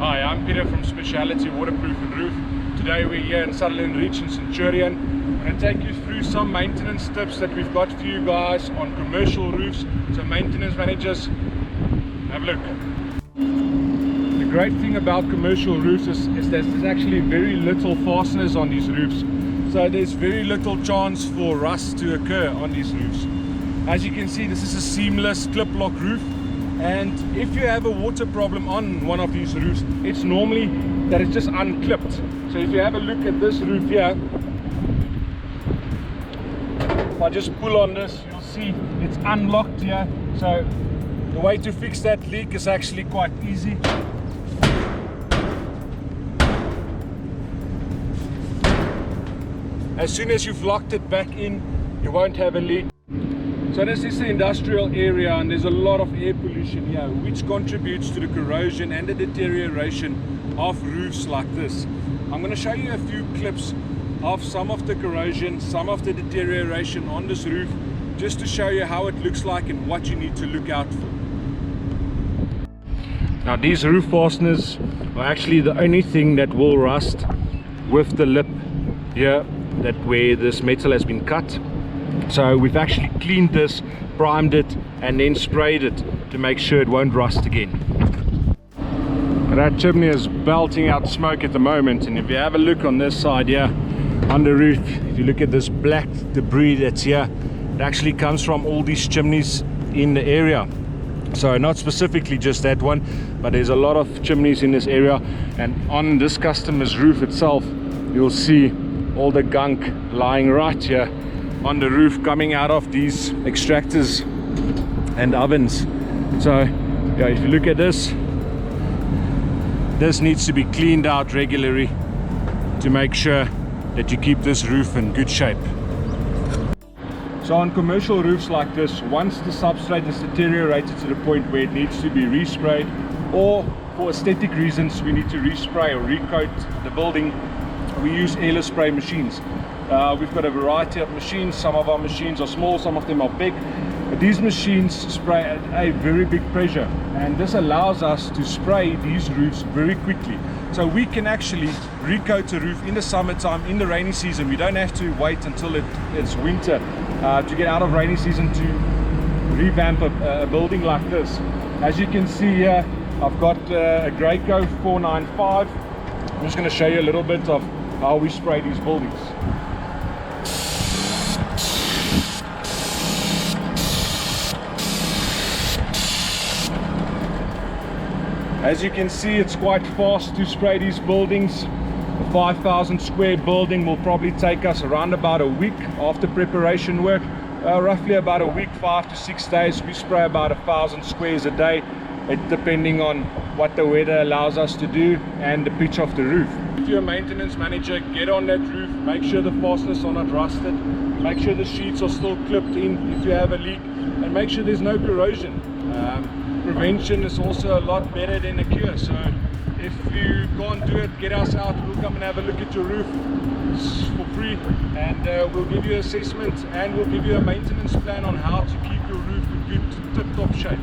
Hi, I'm Peter from Speciality Waterproof Roof. Today we're here in Sutherland Reach in Centurion. I'm going to take you through some maintenance tips that we've got for you guys on commercial roofs. So maintenance managers, have a look. The great thing about commercial roofs is there's actually very little fasteners on these roofs. So there's very little chance for rust to occur on these roofs. As you can see, this is a seamless clip lock roof. And if you have a water problem on one of these roofs, it's normally that it's just unclipped. So if you have a look at this roof here, if I just pull on this, you'll see it's unlocked here. So the way to fix that leak is actually quite easy. As soon as you've locked it back in, you won't have a leak. So this is the industrial area, and there's a lot of air pollution here, which contributes to the corrosion and the deterioration of roofs like this. I'm going to show you a few clips of some of the corrosion, some of the deterioration on this roof, just to show you how it looks like and what you need to look out for. Now these roof fasteners are actually the only thing that will rust with the lip here, that where this metal has been cut. So we've actually cleaned this, primed it, and then sprayed it to make sure it won't rust again. That chimney is belting out smoke at the moment, and if you have a look on this side here on the roof, if you look at this black debris that's here, it actually comes from all these chimneys in the area. So not specifically just that one, but there's a lot of chimneys in this area, and on this customer's roof itself you'll see all the gunk lying right here on the roof, coming out of these extractors and ovens. So yeah, if you look at this, this needs to be cleaned out regularly to make sure that you keep this roof in good shape. So on commercial roofs like this, once the substrate is deteriorated to the point where it needs to be resprayed, or for aesthetic reasons we need to respray or recoat the building, we use airless spray machines. We've got a variety of machines. Some of our machines are small, some of them are big, but these machines spray at a very big pressure, and this allows us to spray these roofs very quickly. So we can actually recoat a roof in the summertime, in the rainy season. We don't have to wait until it's winter to get out of rainy season to revamp a building like this. As you can see here, I've got a Graco 495. I'm just going to show you a little bit of how we spray these buildings. As you can see, it's quite fast to spray these buildings. A 5,000 square building will probably take us around about a week after preparation work. Roughly about a week, 5 to 6 days. We spray about 1,000 squares a day, depending on what the weather allows us to do and the pitch of the roof. If you're a maintenance manager, get on that roof, make sure the fasteners are not rusted, make sure the sheets are still clipped in if you have a leak, and make sure there's no corrosion. Prevention is also a lot better than a cure. So if you can't do it, get us out. We'll come and have a look at your roof for free, and we'll give you an assessment, and we'll give you a maintenance plan on how to keep your roof in good tip-top shape.